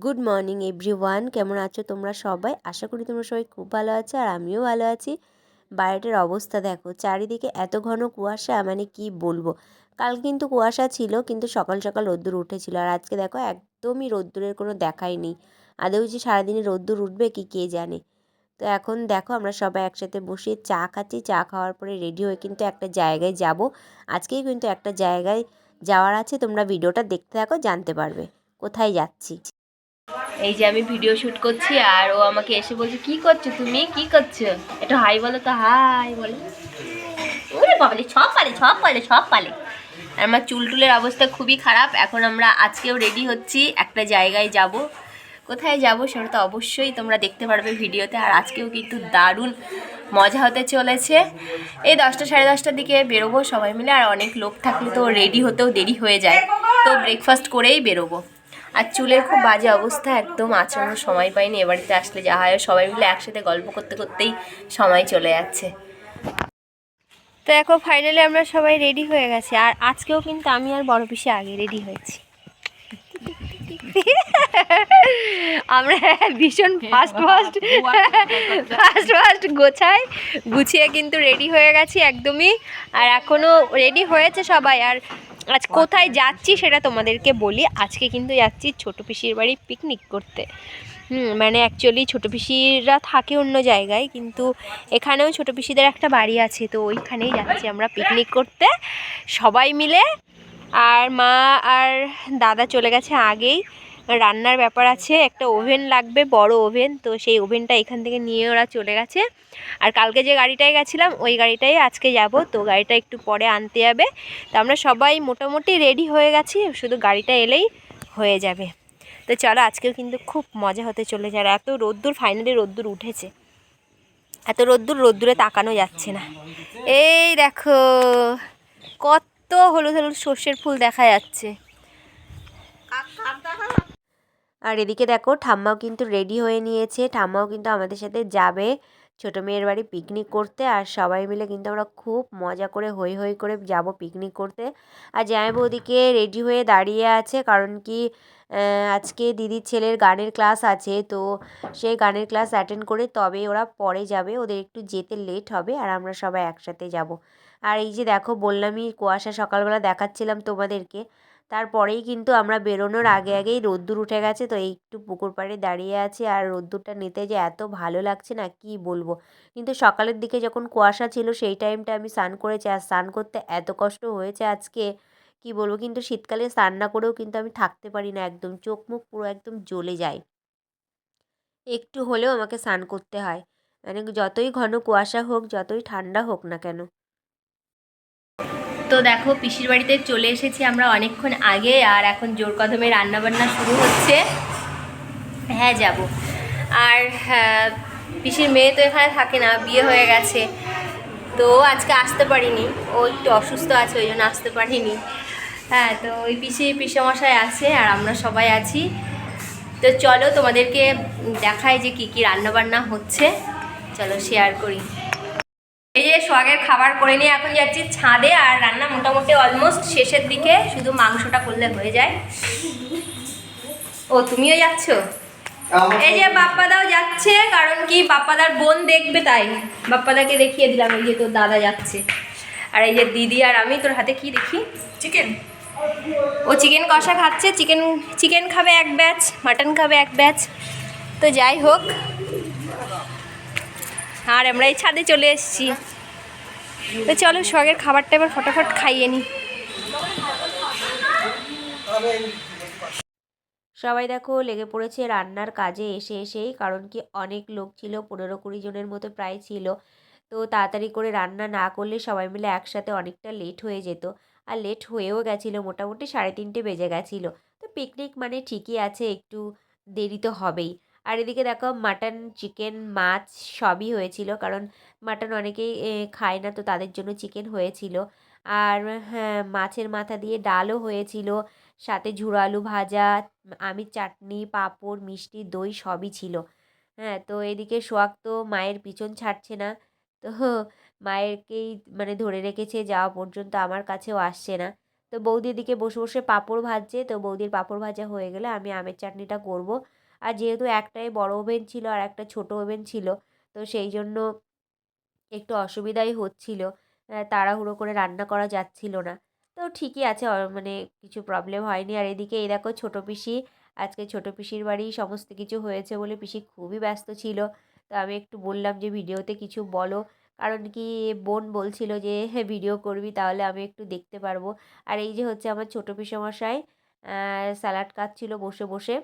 Good morning everyone, কেমন আছো তোমরা সবাই? আশা করি তোমরা সবাই খুব ভালো আছো আর আমিও ভালো আছি। বাইরেটার অবস্থা দেখো, চারিদিকে এত ঘন কুয়াশা, মানে কি বলবো। কাল কিন্তু কুয়াশা ছিল, কিন্তু সকাল সকাল রোদ্দুর উঠেছিল, আর আজকে দেখো একদমই রোদ্দুরের কোনো দেখাই নেই। আদৌ যে সারাদিনে রোদ্দুর উঠবে কি কে জানে। তো এখন দেখো আমরা সবাই একসাথে বসে চা খাচ্ছি। চা খাওয়ার পরে রেডি হয়ে কিন্তু একটা জায়গায় যাব। আজকেই কিন্তু একটা জায়গায় যাওয়ার আছে, তোমরা ভিডিওটা দেখতে থাকো, জানতে পারবে কোথায় যাচ্ছি। এই যে আমি ভিডিও শুট করছি আর ও আমাকে এসে বলছে, কি করছো তুমি, কি করছো, একটু হাই বলো তো। হাই বলো। ওরে বাবালে, সব পালে সব পালে সব পালে। আর আমার চুলটুলের অবস্থা খুবই খারাপ। এখন আমরা আজকেও রেডি হচ্ছি, একটা জায়গায় যাব। কোথায় যাব সেটা তো অবশ্যই তোমরা দেখতে পারবে ভিডিওতে। আর আজকেও কিন্তু দারুণ মজা হতে চলেছে। এই 10টা সাড়ে 10টার দিকে বেরোবো সবাই মিলে, আর অনেক লোক থাকলে তো রেডি হতেও দেরি হয়ে যায়, তো ব্রেকফাস্ট করেই বেরোবো। আর চুলের খুব বাজে অবস্থা, একদম আচরণের সময় পাইনি। এ বাড়িতে আসলে যা হয়, সবাই মিলে একসাথে গল্প করতে করতেই সময় চলে যাচ্ছে। তো এখন ফাইনালি আমরা সবাই রেডি হয়ে গেছি, আর আজকেও কিন্তু আমি আর বড় পিসে আগে রেডি হয়েছি। আমরা ভীষণ ফাস্ট গুছিয়ে কিন্তু রেডি হয়ে গেছি একদমই। আর এখনও রেডি হয়েছে সবাই। আর আজ কোথায় যাচ্ছি সেটা তোমাদেরকে বলি। আজকে কিন্তু যাচ্ছি ছোটো পিসির বাড়ি পিকনিক করতে। মানে অ্যাকচুয়ালি ছোটো পিসিরা থাকে অন্য জায়গায়, কিন্তু এখানেও ছোটো পিসিদের একটা বাড়ি আছে, তো ওইখানেই যাচ্ছি আমরা পিকনিক করতে সবাই মিলে। আর মা আর দাদা চলে গেছে আগেই। রান্নার ব্যাপার আছে, একটা ওভেন লাগবে, বড় ওভেন, তো সেই ওভেনটা এখান থেকে নিয়ে ওরা চলে গেছে। আর কালকে যে গাড়িটায় গেছিলাম ওই গাড়িটাই আজকে যাব, তো গাড়িটা একটু পরে আনতে যাবে। তো আমরা সবাই মোটামুটি রেডি হয়ে গেছি, শুধু গাড়িটা এলেই হয়ে যাবে। তো চলো, আজকেও কিন্তু খুব মজা হতে চলেছে। আর এত রোদ্দুর, ফাইনালি রোদ্দুর উঠেছে। এত রোদ্দুরে তাকানো যাচ্ছে না। এই দেখো কত হলুদ হলুদ সর্ষের ফুল দেখা যাচ্ছে। আর এদিকে দেখো ঠাম্মাও কিন্তু রেডি হয়ে নিয়েছে, ঠাম্মাও কিন্তু আমাদের সাথে যাবে ছোটো মেয়ের বাড়ি পিকনিক করতে। আর সবাই মিলে কিন্তু আমরা খুব মজা করে হই হই করে যাব পিকনিক করতে। আর জামাইবাবু ওদিকে রেডি হয়ে দাঁড়িয়ে আছে, কারণ কি আজকে দিদির ছেলের গানের ক্লাস আছে, তো সেই গানের ক্লাস অ্যাটেন্ড করে তবে ওরা পরে যাবে, ওদের একটু যেতে লেট হবে, আর আমরা সবাই একসাথে যাব। আর এই যে দেখো, বললামই কুয়াশা সকালবেলা দেখাচ্ছিলাম তোমাদেরকে, তারপরেই কিন্তু আমরা বেরোনোর আগে আগেই রোদ্দুর উঠে গেছে। তো এই একটু পুকুর পাড়ে দাঁড়িয়ে আছি, আর রোদ্দুরটা নিতে যে এত ভালো লাগছে না কি বলবো। কিন্তু সকালের দিকে যখন কুয়াশা ছিল সেই টাইমটা আমি স্নান করেছি, আর স্নান করতে এত কষ্ট হয়েছে আজকে কি বলবো। কিন্তু শীতকালে স্নান না করেও কিন্তু আমি থাকতে পারি না, একদম চোখ মুখ পুরো একদম জ্বলে যায়, একটু হলেও আমাকে স্নান করতে হয়, মানে যতই ঘন কুয়াশা হোক, যতই ঠান্ডা হোক না কেন। তো দেখো পিসির বাড়িতে চলে এসেছি আমরা অনেকক্ষণ আগে, আর এখন জোর কদমে রান্নাবান্না শুরু হচ্ছে। হ্যাঁ যাব। আর পিসির মেয়ে তো এখানে থাকে না, বিয়ে হয়ে গেছে, তো আজকে আসতে পারিনি, ও একটু অসুস্থ আছে ওই জন্য আসতে পারিনি। হ্যাঁ, তো ওই পিসেমশাই আছে আর আমরা সবাই আছি। তো চলো তোমাদেরকে দেখাই যে কী কী রান্নাবান্না হচ্ছে, চলো শেয়ার করি। এই যে সোহাগের খাবার করে নিয়ে এখন যাচ্ছি ছাদে, আর রান্না মোটামুটি অলমোস্ট শেষের দিকে, শুধু মাংসটা করলে হয়ে যায়। ও তুমিও যাচ্ছ? এই যে বাপ্পাদাও যাচ্ছে, কারণ কি বাপ্পাদার বোন দেখবে, তাই বাপ্পাদাকে দেখিয়ে দিলাম এই যে তোর দাদা যাচ্ছে। আর এই যে দিদি আর আমি, তোর হাতে কি দেখি, চিকেন। ও চিকেন কষা খাচ্ছে, চিকেন খাবে এক ব্যাচ, মাটন খাবে এক ব্যাচ। তো যাই হোক, আর আমরা এই ছাদে চলে এসেছি। তো চলো সোহাগের খাবারটা এবার ফটাফট খাইয়ে নিই। সবাই দেখো লেগে পড়েছে রান্নার কাজে এসেই, কারণ কি অনেক লোক ছিল, 15-20 জনের মতো প্রায় ছিল। তো তাড়াতাড়ি করে রান্না না করলে সবাই মিলে একসাথে অনেকটা লেট হয়ে যেত, আর লেট হয়েও গেছিলো, মোটামুটি 3:30 বেজে গেছিলো। তো পিকনিক মানে ঠিকই আছে, একটু দেরি তো হবেই। আর এদিকে দেখো মাটন, চিকেন, মাছ সবই হয়েছিল, কারণ মাটন অনেকেই খায় না, তো তাদের জন্য চিকেন হয়েছিল। আর হ্যাঁ, মাছের মাথা দিয়ে ডালও হয়েছিল, সাথে ঝুড়ো আলু ভাজা, আমির চাটনি, পাঁপড়, মিষ্টি, দই সবই ছিল। হ্যাঁ, তো এদিকে সোহাগ তো মায়ের পিছন ছাড়ছে না, তো মায়েরকেই মানে ধরে রেখেছে যাওয়া পর্যন্ত, আমার কাছেও আসছে না। তো বৌদি এদিকে বসে বসে পাঁপড় ভাজছে, তো বৌদির পাঁপড় ভাজা হয়ে গেলে আমি আমের চাটনিটা করব। আর যেহেতু একটাই বড় ওভেন ছিল আর একটা ছোট ওভেন ছিল, তো সেই জন্য একটু অসুবিধাই হচ্ছিল, তাড়াহুড়ো করে রান্না করা যাচ্ছিল না। তো ঠিকই আছে, মানে কিছু প্রবলেম হয়নি। আর এদিকে এই দেখো ছোটো পিসি, আজকে ছোটো পিসির বাড়ি সমস্ত কিছু হয়েছে বলে পিসি খুবই ব্যস্ত ছিল। তো আমি একটু বললাম যে ভিডিওতে কিছু বলো, কারণ কি বোন বলছিল যে হ্যাঁ ভিডিও করবি তাহলে আমি একটু দেখতে পারবো। আর এই যে হচ্ছে আমার ছোটো পিসেমশাই স্যালাড কাটছিল বসে বসে।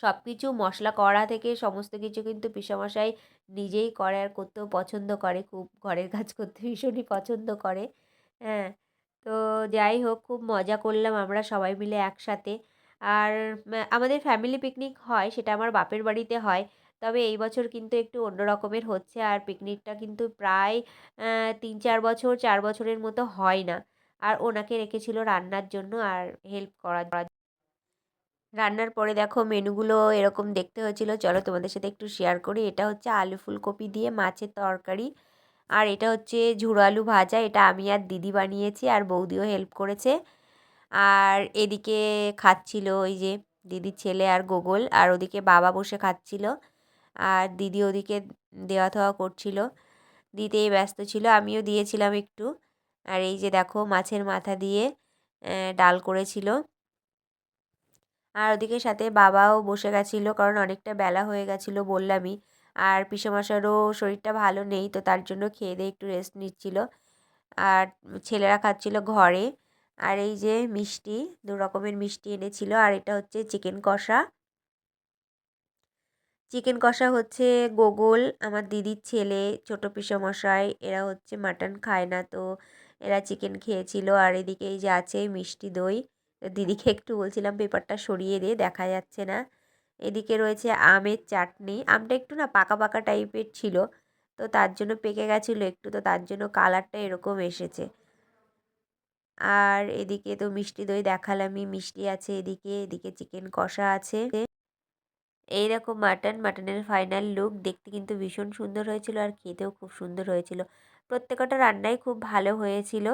সব কিছু মশলা কড়া থেকে সমস্ত কিছু কিন্তু পিসেমশাই নিজেই করে, আর করতেও পছন্দ করে, খুব ঘরের কাজ করতে ভীষণই পছন্দ করে। হ্যাঁ, তো যাই হোক, খুব মজা করলাম আমরা সবাই মিলে একসাথে। আর আমাদের ফ্যামিলি পিকনিক হয়, সেটা আমার বাপের বাড়িতে হয়। তবে এই বছর কিন্তু একটু অন্য রকমের হচ্ছে, আর পিকনিকটা কিন্তু প্রায় 3-4 বছর 4 বছরের মতো হয় না। আর ওনাকে রেখেছিল রান্নার জন্য আর হেল্প করার। রান্নার পরে দেখো মেনুগুলো এরকম দেখতে হয়েছিল, চলো তোমাদের সাথে একটু শেয়ার করি। এটা হচ্ছে আলু ফুলকপি দিয়ে মাছের তরকারি, আর এটা হচ্ছে ঝুড়ো আলু ভাজা। এটা আমি আর দিদি বানিয়েছি, আর বৌদিও হেল্প করেছে। আর এদিকে খাচ্ছিল ওই যে দিদির ছেলে আর গোগল, আর ওদিকে বাবা বসে খাচ্ছিল, আর দিদি ওদিকে দেওয়া থাওয়া করছিল, দিতেই ব্যস্ত ছিল, আমিও দিয়েছিলাম একটু। আর এই যে দেখো মাছের মাথা দিয়ে ডাল করেছিল। আর ওদিকে সাথে বাবাও বসে গেছিলো, কারণ অনেকটা বেলা হয়ে গেছিলো বললামই। আর পিসেমশাইয়েরও শরীরটা ভালো নেই, তো তার জন্য খেয়ে দিয়ে একটু রেস্ট নিচ্ছিল। আর ছেলেরা খাচ্ছিল ঘরে। আর এই যে মিষ্টি, 2 রকমের মিষ্টি এনেছিল। আর এটা হচ্ছে চিকেন কষা। চিকেন কষা হচ্ছে গোগল, আমার দিদির ছেলে, ছোটো পিসেমশাই, এরা হচ্ছে মাটন খায় না, তো এরা চিকেন খেয়েছিল। আর এদিকে এই যে আছে মিষ্টি দই, তো দিদিকে একটু বলছিলাম পেপারটা সরিয়ে দিয়ে দেখা যাচ্ছে না। এদিকে রয়েছে আমের চাটনি, আমটা একটু না পাকা পাকা টাইপের ছিল, তো তার জন্য পেকে গেছিলো একটু, তো তার জন্য কালারটা এরকম এসেছে। আর এদিকে তো মিষ্টি দই দেখালামই, মিষ্টি আছে এদিকে, এদিকে চিকেন কষা আছে। এইরকম মাটনের ফাইনাল লুক দেখতে কিন্তু ভীষণ সুন্দর হয়েছিল, আর খেতেও খুব সুন্দর হয়েছিল। প্রত্যেকটা রান্নাই খুব ভালো হয়েছিল।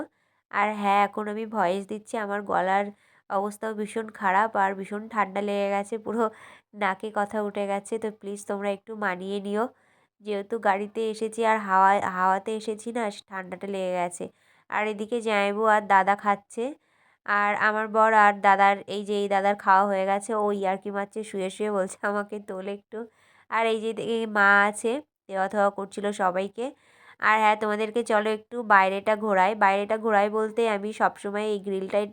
আর হ্যাঁ, এখন আমি ভয়েস দিচ্ছি, আমার গলার অবস্থাও ভীষণ খারাপ, আর ভীষণ ঠান্ডা লেগে গেছে, পুরো নাকে কথা উঠে গেছে। তো প্লিজ তোমরা একটু মানিয়ে নিও, যেহেতু গাড়িতে এসেছি আর হাওয়াতে এসেছি না, ঠান্ডাটা লেগে গেছে। আর এদিকে জামাইবু আর দাদা খাচ্ছে, আর আমার বর আর দাদার, এই যে এই দাদার খাওয়া হয়ে গেছে, ও ইয়ার্কি মারছে শুয়ে শুয়ে, বলছে আমাকে তোল একটু। আর এই যে এই মা আছে, দেওয়া থাওয়া করছিল সবাইকে। আর হ্যাঁ, তোমাদেরকে চলো একটু বাইরেটা ঘোরাই বলতে আমি সবসময় এই গ্রিলটাই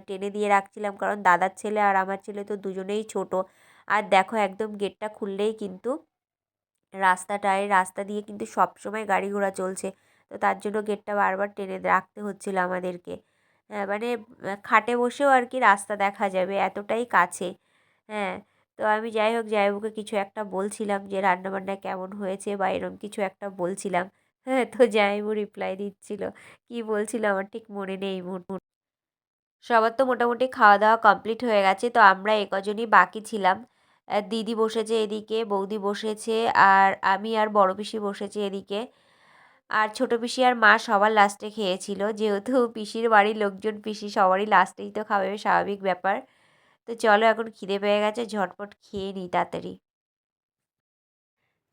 টেনে দিয়ে রাখছিলাম, কারণ দাদার ছেলে আর আমার ছেলে তো দুজনেই ছোট। আর দেখো একদম গেটটা খুললেই কিন্তু রাস্তা দিয়ে কিন্তু সবসময় গাড়ি ঘোড়া চলছে, তো তার জন্য গেটটা বারবার টেনে রাখতে হচ্ছিল আমাদেরকে। মানে খাটে বসেও আর কি রাস্তা দেখা যাবে, এতটাই কাছে। হ্যাঁ, তো আমি যাই হোক জামাইবাবুকে কিছু একটা বলছিলাম যে রান্নাবান্না কেমন হয়েছে বা এরকম কিছু একটা বলছিলাম। হ্যাঁ, তো জামাইবাবু রিপ্লাই দিচ্ছিল, কী বলছিল আমার ঠিক মনে নেই এই মুহূর্তে। সবার তো মোটামুটি খাওয়া দাওয়া কমপ্লিট হয়ে গেছে, তো আমরা কজনই বাকি ছিলাম। দিদি বসেছে এদিকে, বৌদি বসেছে, আর আমি আর বড় পিসি বসেছি এদিকে। আর ছোটো পিসি আর মা সবার লাস্টে খেয়েছিল, যেহেতু পিসির বাড়ির লোকজন, পিসি সবারই লাস্টেই তো খাবে, স্বাভাবিক ব্যাপার। তো চলো এখন খিদে পেয়ে গেছে, ঝটপট খেয়ে নিই তাড়াতাড়ি।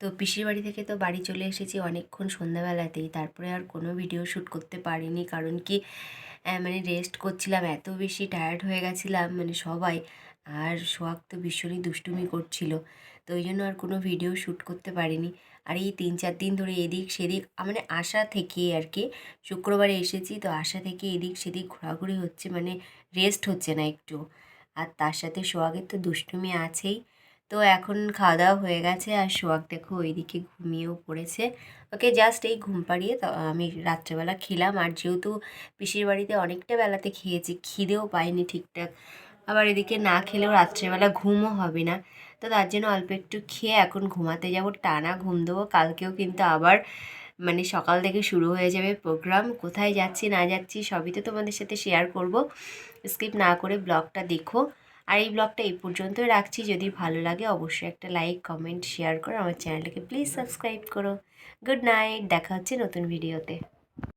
তো পিসির বাড়ি থেকে তো বাড়ি চলে এসেছি অনেকক্ষণ সন্ধ্যাবেলাতেই, তারপরে আর কোনো ভিডিও শ্যুট করতে পারিনি, কারণ কি মানে রেস্ট করছিলাম, এত বেশি টায়ার্ড হয়ে গেছিলাম মানে সবাই। আর সোহাগ তো ভীষণই দুষ্টুমি করছিল, তো ওই জন্য আর কোনো ভিডিও শ্যুট করতে পারিনি। আর এই 3-4 দিন ধরে এদিক সেদিক, মানে আসা থেকে আর কি, শুক্রবারে এসেছি, তো আসা থেকে এদিক সেদিক ঘোরাঘুরি হচ্ছে, মানে রেস্ট হচ্ছে না একটু। আর তার সাথে সোহাগের তো দুষ্টুমি আছেই। তো এখন খাওয়া দাওয়া হয়ে গেছে, আর সোহাগ দেখো ওইদিকে ঘুমিয়েও পড়েছে। ওকে জাস্ট এই ঘুম পাড়িয়ে তো আমি রাত্রেবেলা খেলাম। আর যেহেতু পিসির বাড়িতে অনেকটা বেলাতে খেয়েছি, খিদেও পাইনি ঠিকঠাক, আবার এদিকে না খেলেও রাত্রেবেলা ঘুমও হবে না, তো তার জন্য অল্প একটু খেয়ে এখন ঘুমাতে যাব, টানা ঘুম দেবো। কালকেও কিন্তু আবার মানে সকাল থেকে শুরু হয়ে যাবে প্রোগ্রাম, কোথায় যাচ্ছি না যাচ্ছি সবই তো তোমাদের সাথে শেয়ার করব। স্কিপ না করে ব্লগটা দেখো। আর এই ব্লগটা এই পর্যন্তই রাখছি, যদি ভালো লাগে অবশ্যই একটা লাইক কমেন্ট শেয়ার করো, আমার চ্যানেলটাকে প্লিজ সাবস্ক্রাইব করো। গুড নাইট, দেখা হচ্ছে নতুন ভিডিওতে।